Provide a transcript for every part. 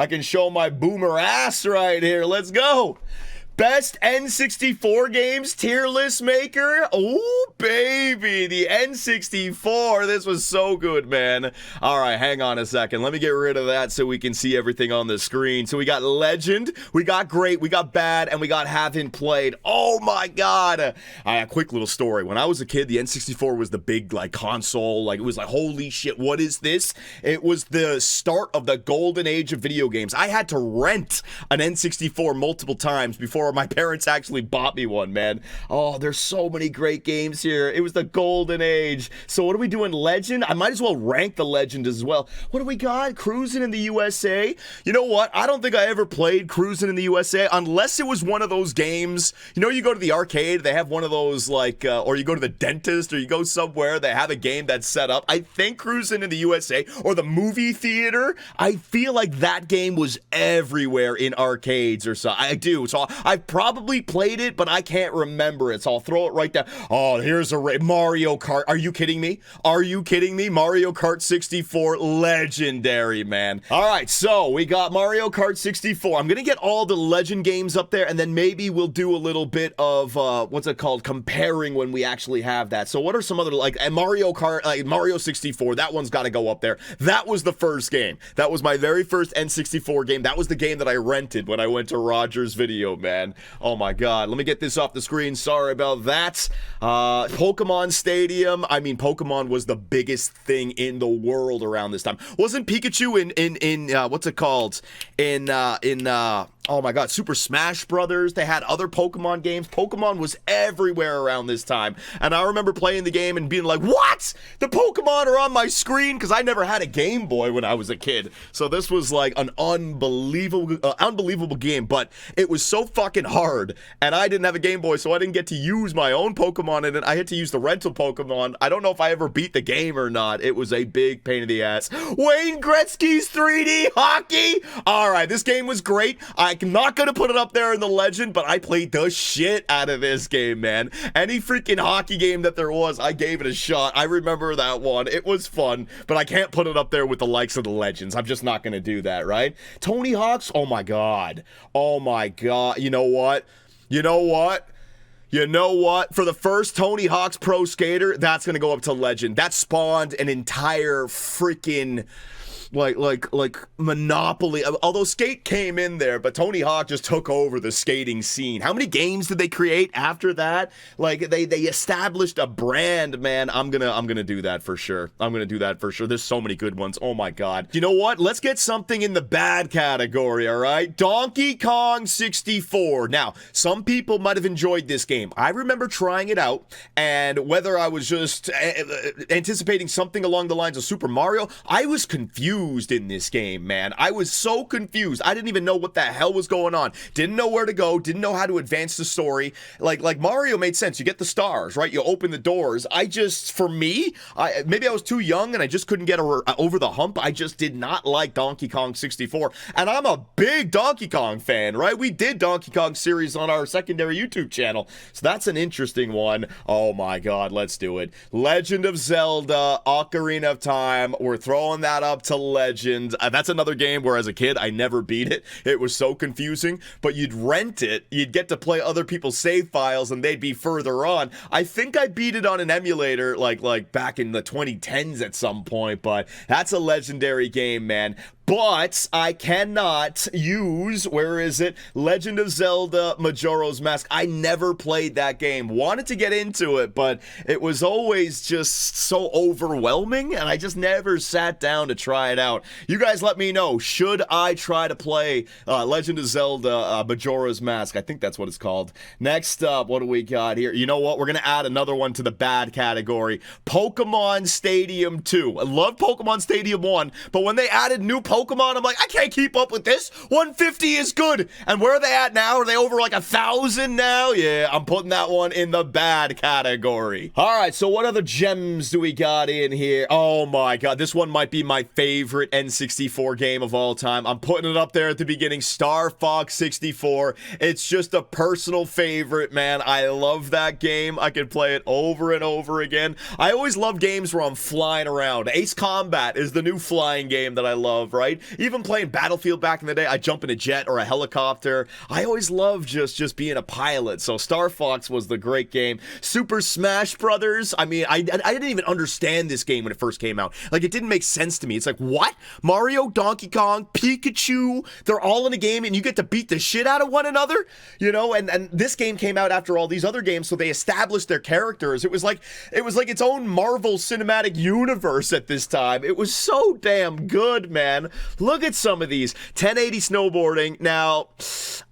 I can show my boomer ass right here. Let's go. Best N64 games tier list maker. Oh, baby. The N64. This was so good, man. All right, hang on a second. Let me get rid of that so we can see everything on the screen. So we got Legend, we got Great, we got Bad, and we got Haven't Played. Oh, my God. A quick little story. When I was a kid, the N64 was the big, like, console. Like, it was like, holy shit, what is this? It was the start of the golden age of video games. I had to rent an N64 multiple times before my parents actually bought me one, man. Oh, there's so many great games here. It was the golden age. So what are we doing? Legend? I might as well rank the Legend as well. What do we got? Cruising in the USA? You know what? I don't think I ever played Cruising in the USA unless it was one of those games. You know, you go to the arcade, they have one of those, like, or you go to the dentist, or you go somewhere, they have a game that's set up. I think Cruising in the USA or the movie theater, I feel like that game was everywhere in arcades or so. I do. So I've probably played it, but I can't remember it, so I'll throw it right down. Oh, here's a Mario Kart. Are you kidding me? Are you kidding me? Mario Kart 64, legendary, man. All right, so we got Mario Kart 64. I'm gonna get all the Legend games up there, and then maybe we'll do a little bit of, what's it called? Comparing when we actually have that. So what are some other, like, Mario Kart, like Mario 64, that one's gotta go up there. That was the first game. That was my very first N64 game. That was the game that I rented when I went to Roger's Video, man. Oh my God. Let me get this off the screen. Sorry about that. Pokemon Stadium. I mean, Pokemon was the biggest thing in the world around this time. Wasn't Pikachu in what's it called? Oh my God, Super Smash Brothers. They had other Pokemon games. Pokemon was everywhere around this time. And I remember playing the game and being like, what? The Pokemon are on my screen? Because I never had a Game Boy when I was a kid. So this was like an unbelievable game. But it was so fucking hard. And I didn't have a Game Boy, so I didn't get to use my own Pokemon in it. I had to use the rental Pokemon. I don't know if I ever beat the game or not. It was a big pain in the ass. Wayne Gretzky's 3D hockey. All right, this game was great. I'm not going to put it up there in the Legend, but I played the shit out of this game, man. Any freaking hockey game that there was, I gave it a shot. I remember that one. It was fun, but I can't put it up there with the likes of the Legends. I'm just not going to do that, right? Tony Hawk's, oh my God. Oh my God. You know what? You know what? You know what? For the first Tony Hawk's Pro Skater, that's going to go up to Legend. That spawned an entire freaking like Monopoly. Although Skate came in there, but Tony Hawk just took over the skating scene. How many games did they create after that? Like they established a brand, man. I'm gonna do that for sure. I'm gonna do that for sure. There's so many good ones. Oh my God. You know what? Let's get something in the bad category, all right? Donkey Kong 64. Now, some people might have enjoyed this game. I remember trying it out, and whether I was just anticipating something along the lines of Super Mario, I was confused in this game, man. I was so confused. I didn't even know what the hell was going on. Didn't know where to go. Didn't know how to advance the story. Like Mario made sense. You get the stars, right? You open the doors. For me, maybe I was too young and I just couldn't get over the hump. I just did not like Donkey Kong 64. And I'm a big Donkey Kong fan, right? We did Donkey Kong series on our secondary YouTube channel. So that's an interesting one. Oh my God, let's do it. Legend of Zelda, Ocarina of Time. We're throwing that up to Legend. That's another game where as a kid I never beat it. It was so confusing, but you'd rent it, you'd get to play other people's save files and they'd be further on. I think I beat it on an emulator like back in the 2010s at some point, but that's a legendary game, man. But I cannot use, where is it? Legend of Zelda Majora's Mask. I never played that game. Wanted to get into it, but it was always just so overwhelming, and I just never sat down to try it out. You guys let me know. Should I try to play Legend of Zelda Majora's Mask? I think that's what it's called. Next up, what do we got here? You know what? We're going to add another one to the bad category. Pokemon Stadium 2. I love Pokemon Stadium 1, but when they added new Pokemon, I'm like, I can't keep up with this. 150 is good. And where are they at now? Are they over like 1,000 now? Yeah, I'm putting that one in the bad category. All right, so what other gems do we got in here? Oh my God, this one might be my favorite N64 game of all time. I'm putting it up there at the beginning. Star Fox 64. It's just a personal favorite, man. I love that game. I can play it over and over again. I always love games where I'm flying around. Ace Combat is the new flying game that I love, right? right? Even playing Battlefield back in the day, I jump in a jet or a helicopter. I always loved just being a pilot. So Star Fox was the great game. Super Smash Brothers. I mean, I didn't even understand this game when it first came out. Like, it didn't make sense to me. It's like, what? Mario, Donkey Kong, Pikachu, they're all in a game and you get to beat the shit out of one another? You know, and this game came out after all these other games, so they established their characters. It was like its own Marvel Cinematic Universe at this time. It was so damn good, man. Look at some of these. 1080 snowboarding. Now,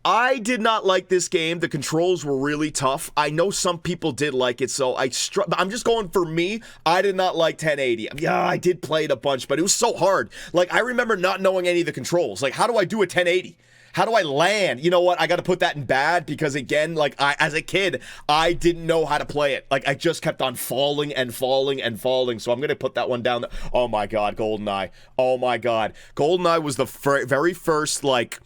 I did not like this game. The controls were really tough. I know some people did like it, so I'm just going for me. I did not like 1080. Yeah, I did play it a bunch, but it was so hard. Like, I remember not knowing any of the controls. Like, how do I do a 1080? How do I land? You know what? I got to put that in bad because, again, like, as a kid, I didn't know how to play it. Like, I just kept on falling and falling and falling. So I'm going to put that one down. Oh, my God, Goldeneye. Oh, my God. Goldeneye was the very first, like,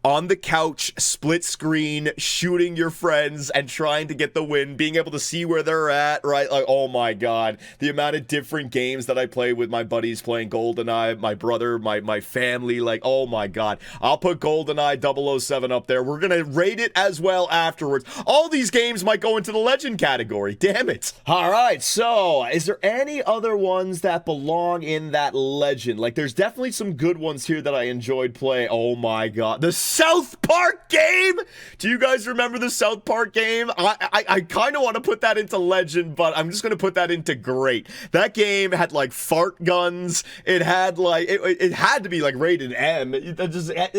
on the couch, split screen, shooting your friends and trying to get the win, being able to see where they're at, right? Like, oh my God, the amount of different games that I played with my buddies playing GoldenEye, my brother, my family, like, oh my God. I'll put GoldenEye 007 up there. We're gonna rate it as well afterwards. All these games might go into the legend category, damn it. All right, so is there any other ones that belong in that legend? Like, there's definitely some good ones here that I enjoyed playing. Oh my God, the South Park game! Do you guys remember the South Park game? I kind of want to put that into legend, but I'm just going to put that into great. That game had, like, fart guns. It had, like, it had to be, like, rated M. It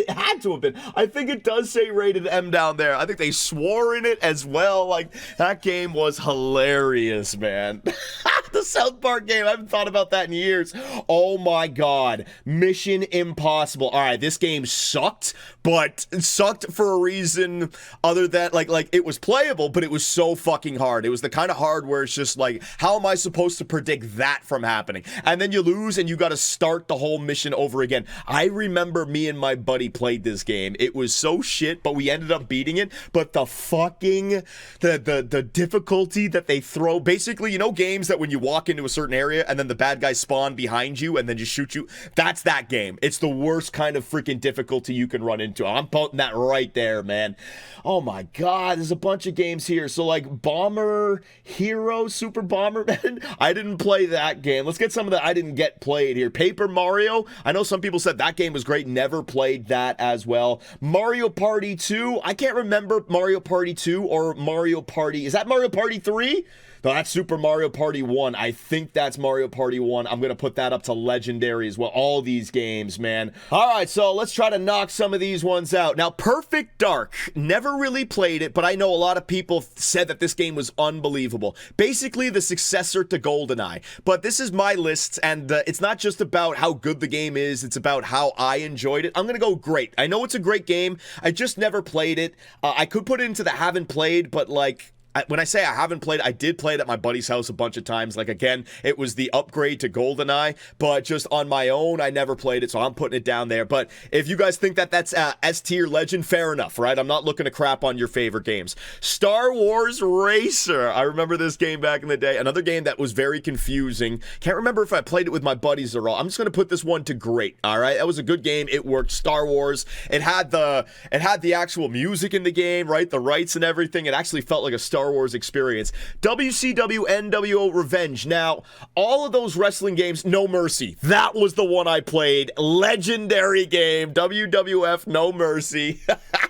had to have been. I think it does say rated M down there. I think they swore in it as well. Like, that game was hilarious, man. The South Park game. I haven't thought about that in years. Oh my God. Mission Impossible. All right, this game sucked, but it sucked for a reason other than, like it was playable, but it was so fucking hard. It was the kind of hard where it's just like, how am I supposed to predict that from happening? And then you lose and you got to start the whole mission over again. I remember me and my buddy played this game. It was so shit, but we ended up beating it. But the fucking, the difficulty that they throw, basically, you know, games that when you walk into a certain area and then the bad guys spawn behind you and then just shoot you, that's that game. It's the worst kind of freaking difficulty you can run into. I'm putting that right there, man. Oh my God, there's a bunch of games here. So, like, Bomber Hero, Super Bomberman. I didn't play that game. Let's get some of that I didn't get played here. Paper Mario. I know some people said that game was great. Never played that as well. Mario Party 2. I can't remember Mario Party 2 or Mario Party. Is that Mario Party 3? No, that's Super Mario Party 1. I think that's Mario Party 1. I'm going to put that up to legendary as well. All these games, man. All right, so let's try to knock some of these ones out. Now, Perfect Dark. Never really played it, but I know a lot of people said that this game was unbelievable. Basically, the successor to GoldenEye. But this is my list, and it's not just about how good the game is. It's about how I enjoyed it. I'm going to go great. I know it's a great game. I just never played it. I could put it into the haven't played, but, like, when I say I haven't played, I did play it at my buddy's house a bunch of times. Like, again, it was the upgrade to GoldenEye, but just on my own, I never played it, so I'm putting it down there. But if you guys think that that's S-tier legend, fair enough, right? I'm not looking to crap on your favorite games. Star Wars Racer. I remember this game back in the day. Another game that was very confusing. Can't remember if I played it with my buddies or all. I'm just going to put this one to great, all right? That was a good game. It worked. Star Wars. It had the actual music in the game, right? The rights and everything. It actually felt like a Star Wars experience. WCW NWO Revenge. Now, all of those wrestling games, No Mercy. That was the one I played. Legendary game. WWF No Mercy.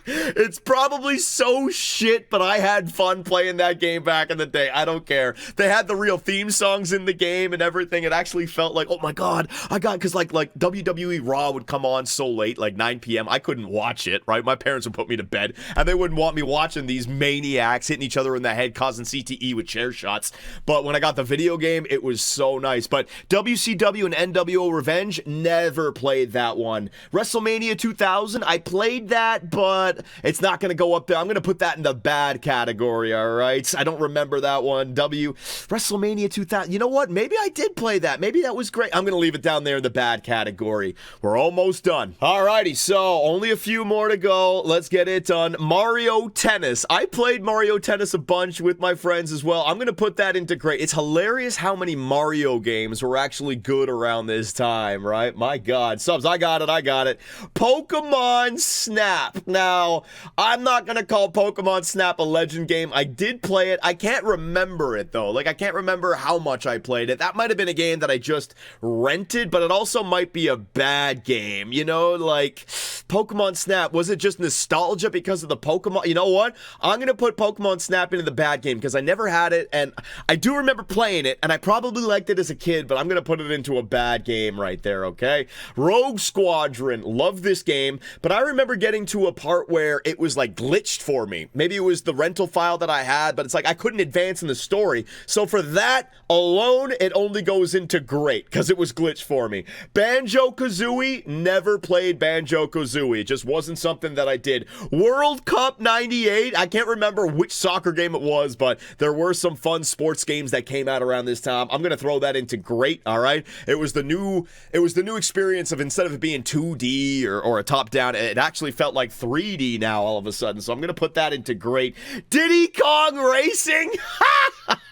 It's probably so shit, but I had fun playing that game back in the day. I don't care. They had the real theme songs in the game and everything. It actually felt like, oh my God, because like WWE Raw would come on so late, like 9 p.m. I couldn't watch it, right? My parents would put me to bed, and they wouldn't want me watching these maniacs hitting each other in the head, causing CTE with chair shots. But when I got the video game, it was so nice. But WCW and NWO Revenge, never played that one. WrestleMania 2000, I played that, but what? It's not going to go up there. I'm going to put that in the bad category, all right? I don't remember that one. WrestleMania 2000. You know what? Maybe I did play that. Maybe that was great. I'm going to leave it down there in the bad category. We're almost done. All righty, so only a few more to go. Let's get it done. Mario Tennis. I played Mario Tennis a bunch with my friends as well. I'm going to put that into great. It's hilarious how many Mario games were actually good around this time, right? My God. Subs, I got it. Pokemon Snap. Now, I'm not going to call Pokemon Snap a legend game. I did play it. I can't remember it, though. Like, I can't remember how much I played it. That might have been a game that I just rented, but it also might be a bad game. You know, like, Pokemon Snap, was it just nostalgia because of the Pokemon? You know what? I'm going to put Pokemon Snap into the bad game because I never had it, and I do remember playing it, and I probably liked it as a kid, but I'm going to put it into a bad game right there, okay? Rogue Squadron, love this game, but I remember getting to a part where it was like glitched for me. Maybe it was the rental file that I had, but it's like I couldn't advance in the story. So for that alone, it only goes into great because it was glitched for me. Banjo-Kazooie, never played Banjo-Kazooie. It just wasn't something that I did. World Cup 98, I can't remember which soccer game it was, but there were some fun sports games that came out around this time. I'm going to throw that into great, all right? It was the new experience of, instead of it being 2D or a top-down, it actually felt like 3D now all of a sudden. So I'm going to put that into great. Diddy Kong Racing?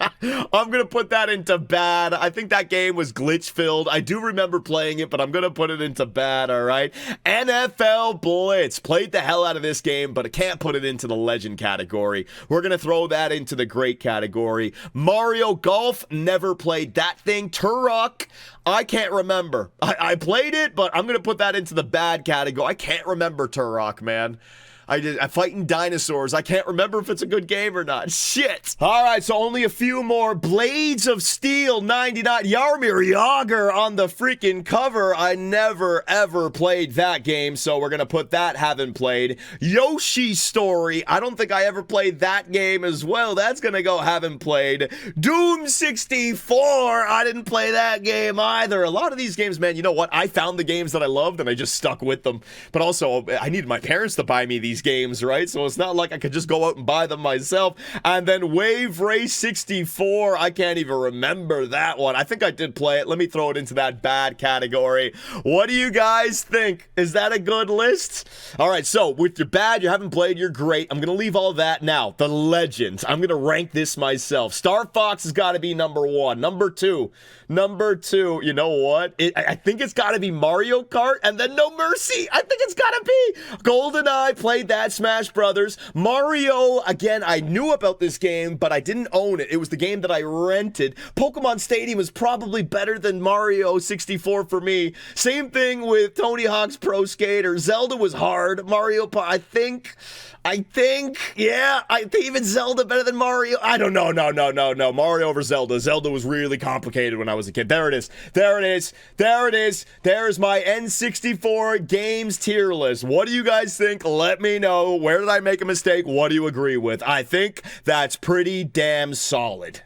I'm going to put that into bad. I think that game was glitch-filled. I do remember playing it, but I'm going to put it into bad, all right? NFL Blitz. Played the hell out of this game, but I can't put it into the legend category. We're going to throw that into the great category. Mario Golf. Never played that thing. Turok. I can't remember. I played it, but I'm going to put that into the bad category. I can't remember Turok, man. I'm fighting dinosaurs. I can't remember if it's a good game or not. Shit. All right, so only a few more. Blades of Steel 99. Jaromir Jagr on the freaking cover. I never, ever played that game, so we're going to put that haven't played. Yoshi's Story. I don't think I ever played that game as well. That's going to go haven't played. Doom 64. I didn't play that game either. A lot of these games, man, you know what? I found the games that I loved, and I just stuck with them. But also, I needed my parents to buy me these games, right? So it's not like I could just go out and buy them myself. And then Wave Race 64, I can't even remember that one. I think I did play it. Let me throw it into that bad category. What do you guys think? Is that a good list? All right, so with your bad, you haven't played, you're great. I'm gonna leave all that now. The legends. I'm gonna rank this myself. Star Fox has got to be number one. Number two, you know what? I think it's got to be Mario Kart, and then No Mercy. I think it's got to be Goldeneye. Played that. Smash Brothers. Mario, again, I knew about this game, but I didn't own it. It was the game that I rented. Pokemon Stadium was probably better than Mario 64 for me. Same thing with Tony Hawk's Pro Skater. Zelda was hard. Mario, I think, yeah, I think even Zelda better than Mario. I don't know, no. Mario over Zelda. Zelda was really complicated when I was a kid. There it is. There's my N64 games tier list. What do you guys think? Let me know. Where did I make a mistake? What do you agree with? I think that's pretty damn solid.